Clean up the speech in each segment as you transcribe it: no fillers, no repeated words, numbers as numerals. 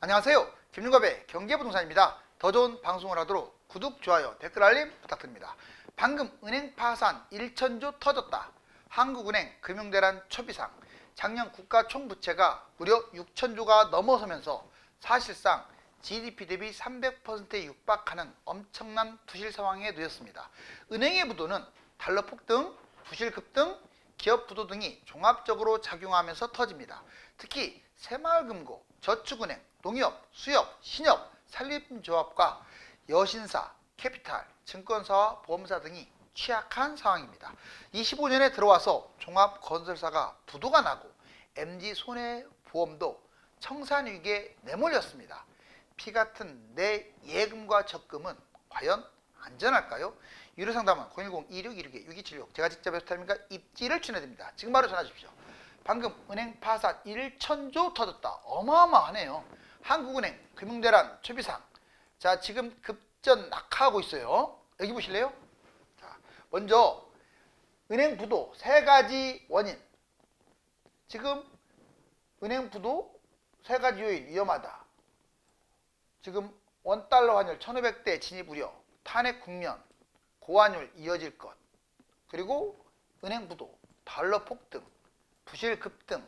안녕하세요. 김윤갑의 경제부동산입니다. 더 좋은 방송을 하도록 구독, 좋아요, 댓글 알림 부탁드립니다. 방금 은행 파산 1천조 터졌다. 한국은행 금융대란 초비상. 작년 국가 총부채가 무려 6천조가 넘어서면서 사실상 GDP 대비 300%에 육박하는 엄청난 부실 상황에 놓였습니다. 은행의 부도는 달러 폭등, 부실 급등, 기업 부도 등이 종합적으로 작용하면서 터집니다. 특히 새마을금고, 저축은행, 농협, 수협, 신협, 산림조합과 여신사, 캐피탈, 증권사와 보험사 등이 취약한 상황입니다. 25년에 들어와서 종합건설사가 부도가 나고 MG손해보험도 청산위기에 내몰렸습니다. 피 같은 내 예금과 적금은 과연 안전할까요? 유료상담은 010-2616-6276 제가 직접 해드립니다. 입지를 추천해드립니다. 지금 바로 전화 주십시오. 방금 은행 파산 1천조 터졌다. 어마어마하네요. 한국은행 금융대란 초비상. 자, 지금 급전 낙하하고 있어요. 여기 보실래요? 자, 먼저 은행 부도 세 가지 원인. 지금 은행 부도 세 가지 요인 위험하다. 지금 원달러 환율 1500대 진입 우려, 탄핵 국면, 고환율 이어질 것, 그리고 은행 부도, 달러 폭등, 부실 급등,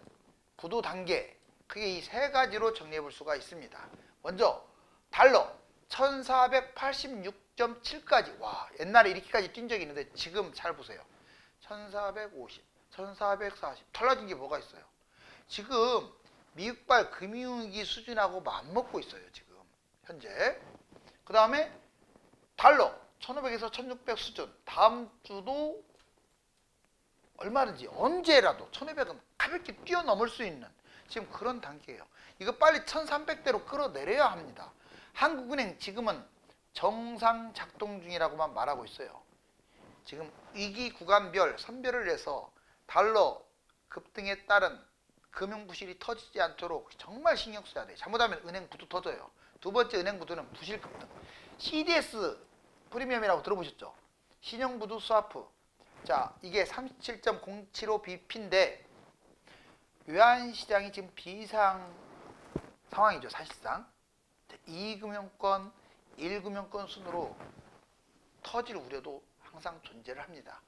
부도 단계, 크게 이 세 가지로 정리해 볼 수가 있습니다. 먼저 달러 1486.7까지. 와, 옛날에 이렇게까지 뛴 적이 있는데 지금 잘 보세요. 1450, 1440 달라진 게 뭐가 있어요? 지금 미국발 금융위기 수준하고 맞먹고 있어요. 지금 현재. 그 다음에 달러 1500에서 1600 수준. 다음 주도 얼마든지 언제라도 1500은 가볍게 뛰어넘을 수 있는 지금 그런 단계예요. 이거 빨리 1300대로 끌어내려야 합니다. 한국은행 지금은 정상 작동 중이라고만 말하고 있어요. 지금 위기 구간별 선별을 해서 달러 급등에 따른 금융부실이 터지지 않도록 정말 신경 써야 돼요. 잘못하면 은행 부도 터져요. 두 번째 은행 부도는 부실 급등. CDS 프리미엄이라고 들어보셨죠? 신용부도 스와프. 자, 이게 37.075bp인데 외환시장이 지금 비상 상황이죠. 사실상 2금융권, 1금융권 순으로 터질 우려도 항상 존재를 합니다.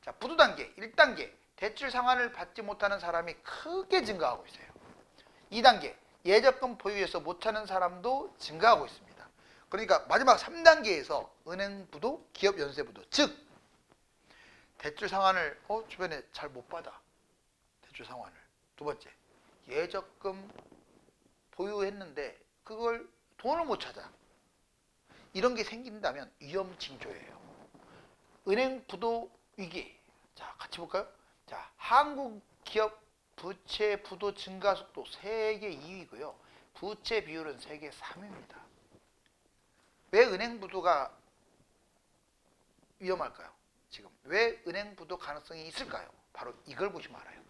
자, 부도 단계 1단계 대출 상환을 받지 못하는 사람이 크게 증가하고 있어요. 2단계 예적금 보유해서 못 차는 사람도 증가하고 있습니다. 그러니까 마지막 3단계에서 은행 부도, 기업 연쇄 부도, 즉 대출 상환을 주변에 잘 못 받아. 대출 상환을. 두 번째, 예적금 보유했는데 그걸 돈을 못 찾아. 이런 게 생긴다면 위험 징조예요. 은행 부도 위기. 자, 같이 볼까요? 자, 한국 기업 부채 부도 증가 속도 세계 2위고요. 부채 비율은 세계 3위입니다. 왜 은행 부도가 위험할까요? 지금 왜 은행 부도 가능성이 있을까요? 바로 이걸 보시면 알아요.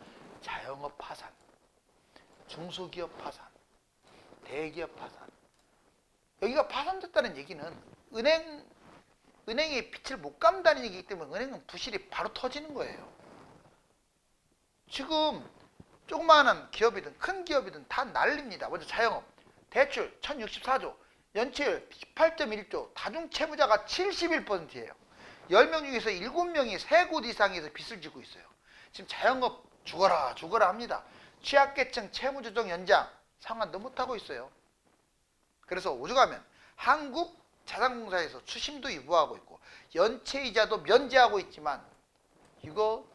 자영업 파산, 중소기업 파산, 대기업 파산. 여기가 파산됐다는 얘기는 은행이 빛을 못 감다는 얘기이기 때문에 은행은 부실이 바로 터지는 거예요. 지금 조그마한 기업이든 큰 기업이든 다 난립니다. 먼저 자영업, 대출 1064조, 연체율 18.1조, 다중채무자가 71%예요. 10명 중에서 7명이 3곳 이상에서 빚을 지고 있어요. 지금 자영업 죽어라 죽어라 합니다. 취약계층 채무조정 연장 상환도 못하고 있어요. 그래서 오죽하면 한국자산공사에서 추심도 유보하고 있고 연체이자도 면제하고 있지만 이거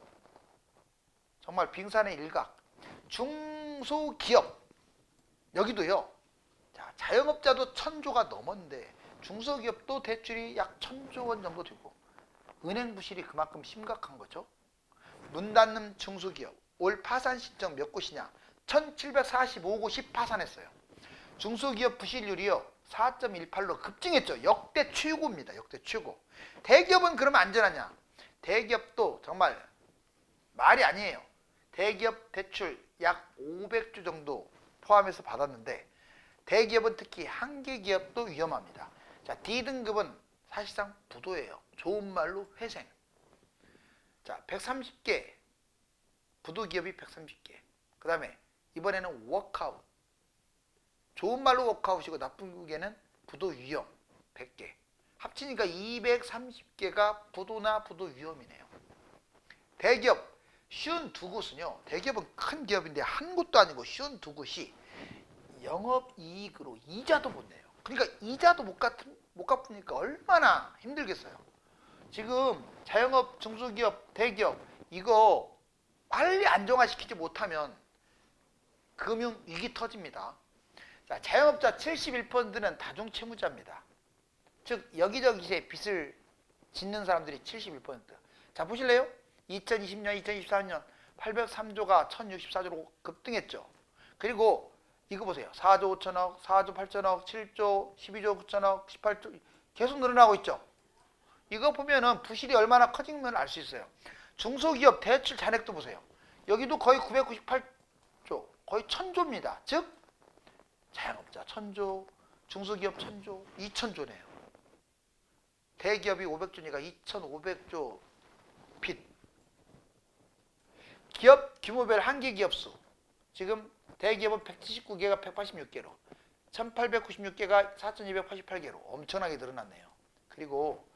정말 빙산의 일각. 중소기업 여기도요. 자, 자영업자도 1000조가 넘었는데 중소기업도 대출이 약 1000조 원 정도 되고 은행 부실이 그만큼 심각한 거죠. 문 닫는 중소기업 올 파산 신청 몇 곳이냐? 1745곳이 파산했어요. 중소기업 부실률이요 4.18로 급증했죠. 역대 최고입니다. 역대 최고. 대기업은 그러면 안전하냐? 대기업도 정말 말이 아니에요. 대기업 대출 약 500조 정도 포함해서 받았는데 대기업은 특히 한계기업도 위험합니다. 자, D등급은 사실상 부도예요. 좋은 말로 회생. 자, 130개 부도기업이 130개. 그 다음에 이번에는 워크아웃. 좋은 말로 워크아웃이고 나쁘게는 부도 위험 100개. 합치니까 230개가 부도나 부도 위험이네요. 대기업 쉬운 두 곳은요. 대기업은 큰 기업인데 한 곳도 아니고 쉬운 두 곳이 영업이익으로 이자도 못 내요. 그러니까 이자도 못 갚으니까 얼마나 힘들겠어요. 지금 자영업, 중소기업, 대기업 이거 빨리 안정화시키지 못하면 금융위기 터집니다. 자, 자영업자 71%는 다중채무자입니다. 즉 여기저기에 빚을 짓는 사람들이 71%. 자, 보실래요? 2020년, 2024년 803조가 1064조로 급등했죠. 그리고 이거 보세요. 4조 5천억, 4조 8천억, 7조, 12조 9천억, 18조 계속 늘어나고 있죠. 이거 보면은 부실이 얼마나 커지면 알 수 있어요. 중소기업 대출 잔액도 보세요. 여기도 거의 998조, 거의 1000조입니다. 즉 자영업자 1000조, 중소기업 1000조, 2000조네요. 대기업이 500조니까 2500조 빚. 기업 규모별 한계 기업 수. 지금 대기업은 179개가 186개로, 1896개가 4288개로 엄청나게 늘어났네요. 그리고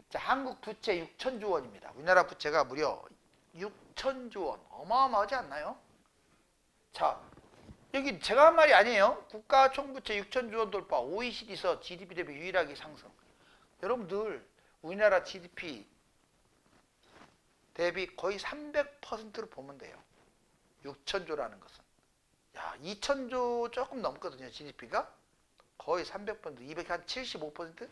자, 한국 부채 6천조 원입니다. 우리나라 부채가 무려 6천조 원. 어마어마하지 않나요? 자, 여기 제가 한 말이 아니에요. 국가 총부채 6천조 원 돌파, OECD에서 GDP 대비 유일하게 상승. 여러분들 우리나라 GDP 대비 거의 300%로 보면 돼요. 6천조라는 것은. 야, 2천조 조금 넘거든요. GDP가. 거의 300%, 200, 한 75%?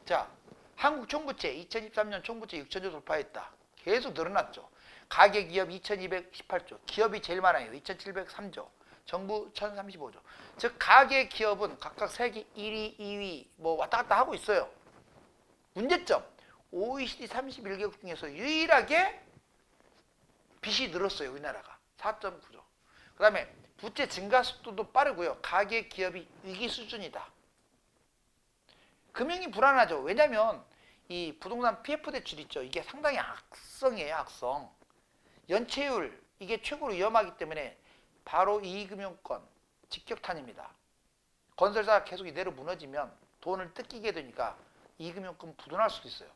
자, 한국 총부채 2013년 총부채 6천조 돌파했다. 계속 늘어났죠. 가계기업 2218조, 기업이 제일 많아요. 2703조, 정부 1035조. 즉 가계기업은 각각 세계 1위, 2위 뭐 왔다 갔다 하고 있어요. 문제점, OECD 31개국 중에서 유일하게 빚이 늘었어요. 우리나라가 4.9조. 그 다음에 부채 증가 속도도 빠르고요. 가계기업이 위기 수준이다. 금융이 불안하죠. 왜냐하면 이 부동산 PF 대출 있죠. 이게 상당히 악성이에요. 악성. 연체율 이게 최고로 위험하기 때문에 바로 이금융권 직격탄입니다. 건설사가 계속 이대로 무너지면 돈을 뜯기게 되니까 이금융권 부도날 수도 있어요.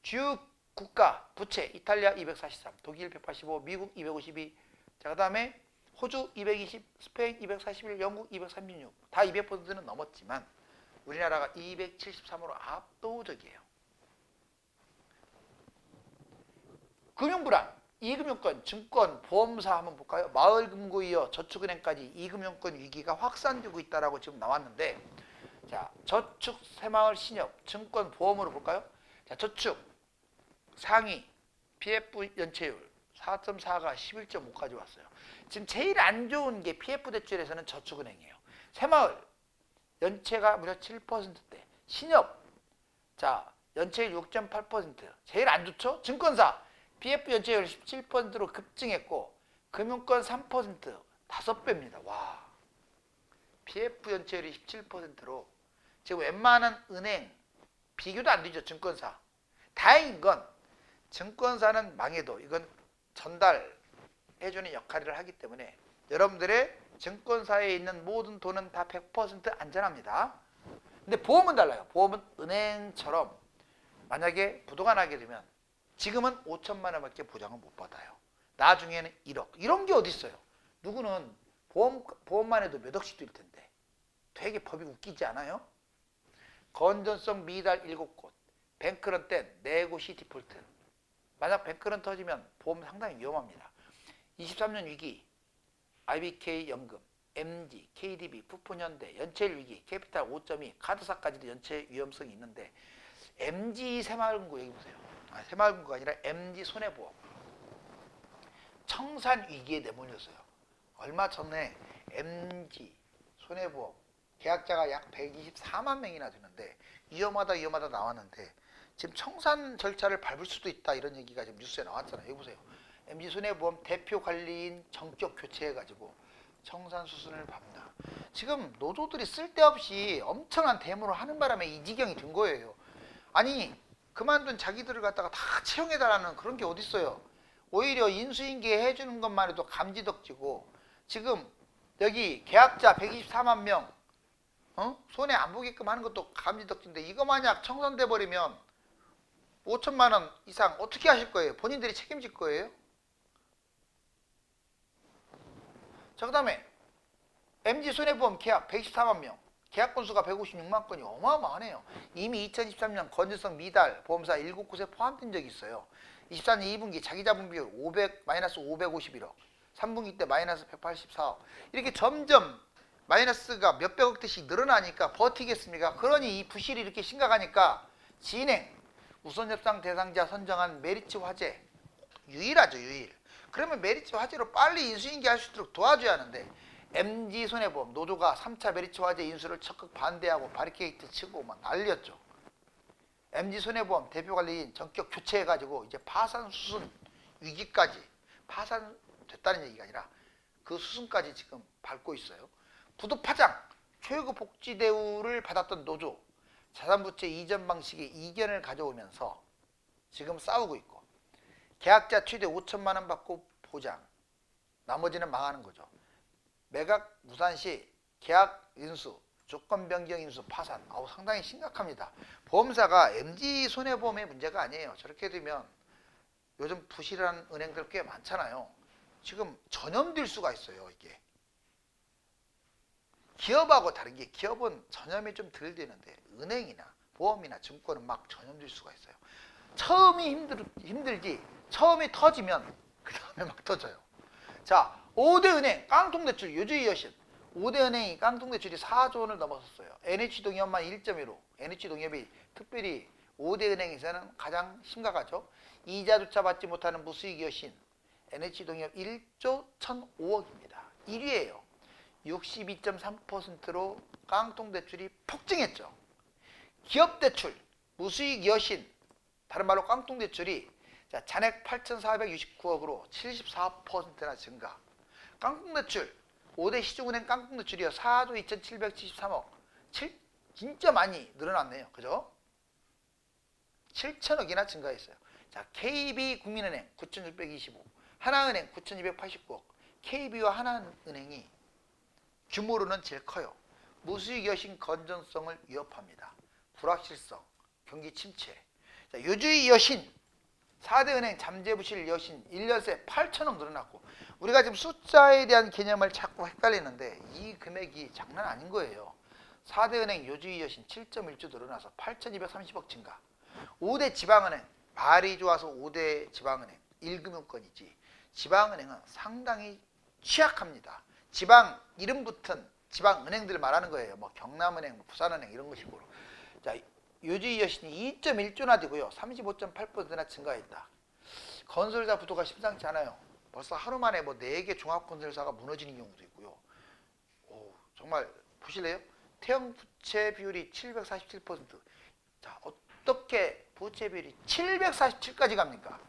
주요 국가 부채 이탈리아 243, 독일 185, 미국 252, 자 그다음에 호주 220, 스페인 241, 영국 236. 다 200%는 넘었지만 우리나라가 273으로 압도적이에요. 금융불안, 이금융권, 증권, 보험사 한번 볼까요? 마을금고이어 저축은행까지 이금융권 위기가 확산되고 있다라고 지금 나왔는데, 자 저축, 새마을, 신협, 증권, 보험으로 볼까요? 자 저축 상위 PF 연체율 4.4가 11.5까지 왔어요. 지금 제일 안 좋은 게 PF 대출에서는 저축은행이에요. 새마을 연체가 무려 7%대. 신협 자 연체율 6.8%. 제일 안 좋죠? 증권사 PF 연체율 17%로 급증했고 금융권 3% 5배입니다. 와, PF 연체율이 17%로 지금 웬만한 은행 비교도 안 되죠. 증권사. 다행인 건 증권사는 망해도 이건 전달해주는 역할을 하기 때문에 여러분들의 증권사에 있는 모든 돈은 다 100% 안전합니다. 근데 보험은 달라요. 보험은 은행처럼 만약에 부도가 나게 되면 지금은 5천만 원밖에 보장을 못 받아요. 나중에는 1억. 이런 게 어디 있어요? 누구는 보험만 해도 몇 억씩 들 텐데. 되게 법이 웃기지 않아요? 건전성 미달 7곳, 뱅크런 땐 4곳이 디폴트. 만약 뱅크런 터지면 보험 상당히 위험합니다. 23년 위기, IBK 연금, MG, KDB, 푸푼현대, 연체율 위기, 캐피탈 5.2, 카드사까지도 연체 위험성이 있는데 MG 새마을금고 여기 보세요. 새마을금고가 아니라 MG 손해보험. 청산 위기에 내몰렸어요. 얼마 전에 MG 손해보험 계약자가 약 124만 명이나 되는데 위험하다 나왔는데 지금 청산 절차를 밟을 수도 있다 이런 얘기가 지금 뉴스에 나왔잖아요. 여기 보세요. MG 손해보험 대표 관리인 전격 교체해가지고 청산 수순을 밟는다. 지금 노조들이 쓸데없이 엄청난 데모를 하는 바람에 이 지경이 된 거예요. 아니 그만둔 자기들을 갖다가 다 채용해달라는 그런 게 어딨어요. 오히려 인수인계 해주는 것만 해도 감지덕지고 지금 여기 계약자 124만 명 손해 안 보게끔 하는 것도 감지덕지인데 이거 만약 청산돼 버리면 5천만 원 이상 어떻게 하실 거예요? 본인들이 책임질 거예요? 자, 그 다음에 MG손해보험 계약 124만 명, 계약 건수가 156만 건이 어마어마하네요. 이미 2023년 건전성 미달 보험사 7 곳에 포함된 적이 있어요. 24년 2분기 자기자본 비율 마이너스 551억, 3분기 때 마이너스 184억. 이렇게 점점 마이너스가 몇백억 대씩 늘어나니까 버티겠습니까? 그러니 이 부실이 이렇게 심각하니까 진행, 우선협상 대상자 선정한 메리츠 화재, 유일하죠, 유일. 그러면 메리츠 화재로 빨리 인수인계할 수 있도록 도와줘야 하는데 MG손해보험 노조가 3차 메리츠 화재 인수를 적극 반대하고 바리케이트 치고 막 난리였죠. MG손해보험 대표관리인 전격 교체해가지고 이제 파산 수순 위기까지, 파산됐다는 얘기가 아니라 그 수순까지 지금 밟고 있어요. 부도 파장, 최고 복지 대우를 받았던 노조, 자산부채 이전 방식의 이견을 가져오면서 지금 싸우고 있고, 계약자 최대 5천만 원 받고 보장, 나머지는 망하는 거죠. 매각 무산 시 계약 인수, 조건 변경 인수, 파산. 상당히 심각합니다. 보험사가 MG손해보험의 문제가 아니에요. 저렇게 되면 요즘 부실한 은행들 꽤 많잖아요. 지금 전염될 수가 있어요. 이게 기업하고 다른 게, 기업은 전염이 좀 덜 되는데 은행이나 보험이나 증권은 막 전염될 수가 있어요. 처음이 힘들지, 처음이 터지면 그 다음에 막 터져요. 자, 5대 은행 깡통대출 요주의 여신, 5대 은행이 깡통대출이 4조 원을 넘어섰어요. NH동협만 1.15, NH동협이 특별히 5대 은행에서는 가장 심각하죠. 이자조차 받지 못하는 무수익 여신, NH동협 1조 1,005억입니다. 1위예요. 62.3%로 깡통대출이 폭증했죠. 기업대출, 무수익 여신, 다른 말로 깡통대출이 잔액 8,469억으로 74%나 증가. 깡통대출, 5대 시중은행 깡통대출이요. 4조 2,773억. 진짜 많이 늘어났네요. 그죠? 7천억이나 증가했어요. 자, KB국민은행 9,625, 하나은행 9,289억. KB와 하나은행이 규모로는 제일 커요. 무수익 여신 건전성을 위협합니다. 불확실성, 경기 침체. 자, 요주의 여신, 4대 은행 잠재부실 여신 1년 새 8천억 늘어났고, 우리가 지금 숫자에 대한 개념을 자꾸 헷갈리는데 이 금액이 장난 아닌 거예요. 4대 은행 요주의 여신 7.1조 늘어나서 8,230억 증가. 5대 지방은행, 말이 좋아서 5대 지방은행 1금융권이지, 지방은행은 상당히 취약합니다. 지방 이름 붙은 지방은행들 말하는 거예요. 뭐 경남은행, 부산은행 이런 것이고. 자, 요주의 여신이 2.1조나 되고요. 35.8%나 증가했다. 건설사 부도가 심상치 않아요. 벌써 하루 만에 뭐 4개 종합건설사가 무너지는 경우도 있고요. 정말 보실래요? 태형 부채 비율이 747%. 자, 어떻게 부채 비율이 747까지 갑니까?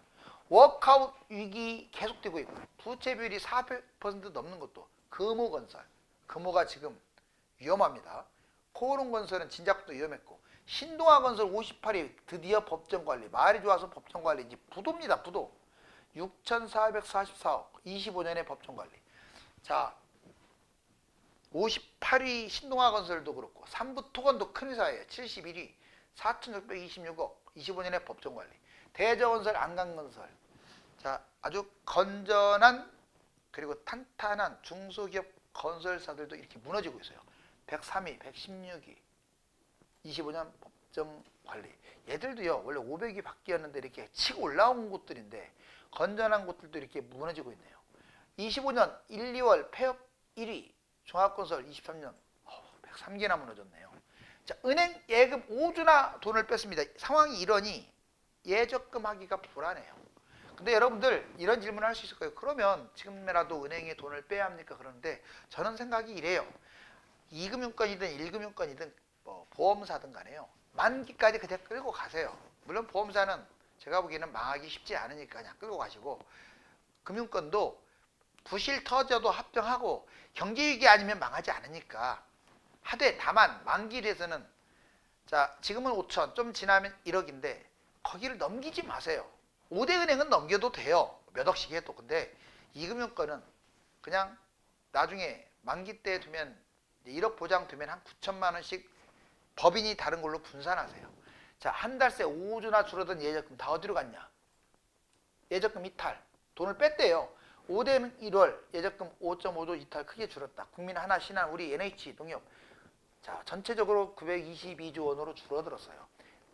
워크아웃 위기 계속되고 있고, 부채 비율이 400% 넘는 것도 금호건설, 금호가 지금 위험합니다. 코오롱건설은 진작부터 위험했고, 신동아건설 58위 드디어 법정관리, 말이 좋아서 법정관리, 이제 부도입니다. 부도 6,444억, 25년의 법정관리. 자, 58위 신동아건설도 그렇고, 삼부토건도 큰 회사예요. 71위 4,626억, 25년의 법정관리. 대저건설, 안강건설. 자, 아주 건전한 그리고 탄탄한 중소기업 건설사들도 이렇게 무너지고 있어요. 103위, 116위, 25년 법정관리. 얘들도요, 원래 500위 밖이었는데 이렇게 치고 올라온 곳들인데 건전한 곳들도 이렇게 무너지고 있네요. 25년 1, 2월 폐업 1위, 종합건설 23년 103개나 무너졌네요. 자, 은행 예금 5조나 돈을 뺐습니다. 상황이 이러니 예적금 하기가 불안해요. 근데 여러분들 이런 질문을 할 수 있을 거예요. 그러면 지금이라도 은행에 돈을 빼야 합니까? 그런데 저는 생각이 이래요. 2금융권이든 1금융권이든 뭐 보험사든 간에요, 만기까지 그냥 끌고 가세요. 물론 보험사는 제가 보기에는 망하기 쉽지 않으니까 그냥 끌고 가시고, 금융권도 부실 터져도 합병하고 경제위기 아니면 망하지 않으니까 하되, 다만 만기에 대해서는, 자, 지금은 5천, 좀 지나면 1억인데 거기를 넘기지 마세요. 5대 은행은 넘겨도 돼요. 몇 억씩 해도. 근데 2금융권은 그냥 나중에 만기 때 두면 1억 보장되면 한 9천만 원씩 법인이 다른 걸로 분산하세요. 자, 한 달 새 5조나 줄어든 예적금 다 어디로 갔냐? 예적금 이탈. 돈을 뺐대요. 5대 1월 예적금 5.5조 이탈 크게 줄었다. 국민 하나 신한 우리 NH 농협. 자, 전체적으로 922조 원으로 줄어들었어요.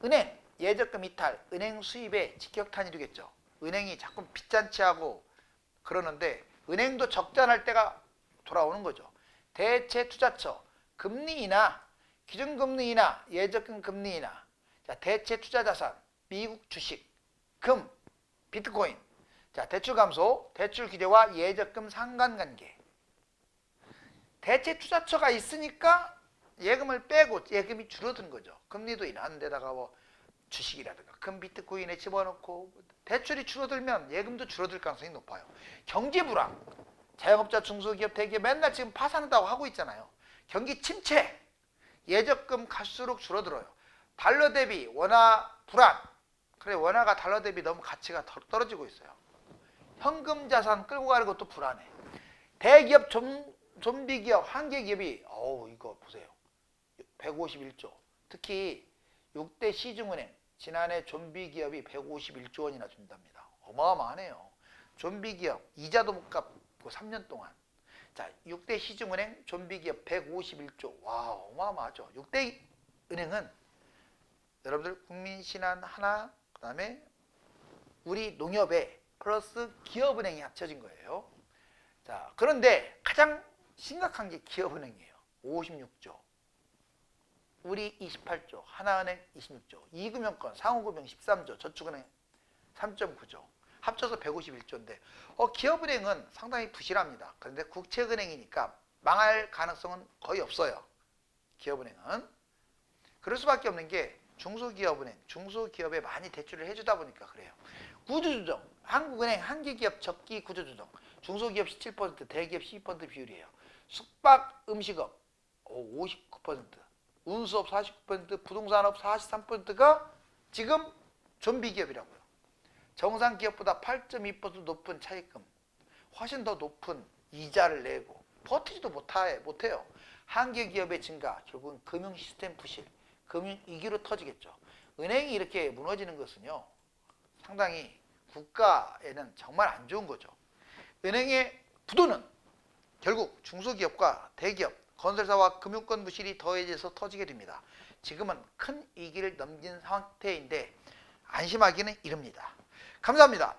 은행 예적금 이탈, 은행 수입에 직격탄이 되겠죠. 은행이 자꾸 빚잔치하고 그러는데 은행도 적자날 때가 돌아오는 거죠. 대체 투자처, 금리 인하, 기준금리 인하, 예적금 금리 인하. 자, 대체 투자 자산, 미국 주식, 금, 비트코인. 자, 대출 감소, 대출 규제와 예적금 상관관계. 대체 투자처가 있으니까 예금을 빼고 예금이 줄어든 거죠. 금리도 인하는 데다가 뭐 주식이라든가 금 비트코인에 집어넣고 대출이 줄어들면 예금도 줄어들 가능성이 높아요. 경기 불황, 자영업자, 중소기업, 대기업 맨날 지금 파산한다고 하고 있잖아요. 경기 침체, 예적금 갈수록 줄어들어요. 달러 대비 원화 불안. 그래, 원화가 달러 대비 너무 가치가 떨어지고 있어요. 현금 자산 끌고 가는 것도 불안해. 대기업, 좀비 기업, 한계 기업이 이거 보세요. 151조. 특히 6대 시중은행 지난해 좀비 기업이 151조 원이나 준답니다. 어마어마하네요. 좀비 기업 이자도 못 갚고 3년 동안. 자, 6대 시중은행 좀비 기업 151조. 와, 어마어마하죠. 6대 은행은 여러분들 국민신한 하나, 그다음에 우리 농협에 플러스 기업은행이 합쳐진 거예요. 자, 그런데 가장 심각한 게 기업은행이에요. 56조. 우리 28조, 하나은행 26조, 이금융권, 상호금융 13조, 저축은행 3.9조, 합쳐서 151조인데 기업은행은 상당히 부실합니다. 그런데 국책은행이니까 망할 가능성은 거의 없어요. 기업은행은. 그럴 수밖에 없는 게 중소기업은행, 중소기업에 많이 대출을 해주다 보니까 그래요. 구조조정, 한국은행 한계기업 적기 구조조정, 중소기업 17%, 대기업 12% 비율이에요. 숙박 음식업 59%, 운수업 49%, 부동산업 43%가 지금 좀비기업이라고요. 정상기업보다 8.2% 높은 차입금, 훨씬 더 높은 이자를 내고 버티지도 못해요. 한계기업의 증가, 결국은 금융시스템 부실, 금융위기로 터지겠죠. 은행이 이렇게 무너지는 것은요, 상당히 국가에는 정말 안 좋은 거죠. 은행의 부도는 결국 중소기업과 대기업, 건설사와 금융권 부실이 더해져서 터지게 됩니다. 지금은 큰 위기를 넘긴 상태인데 안심하기는 이릅니다. 감사합니다.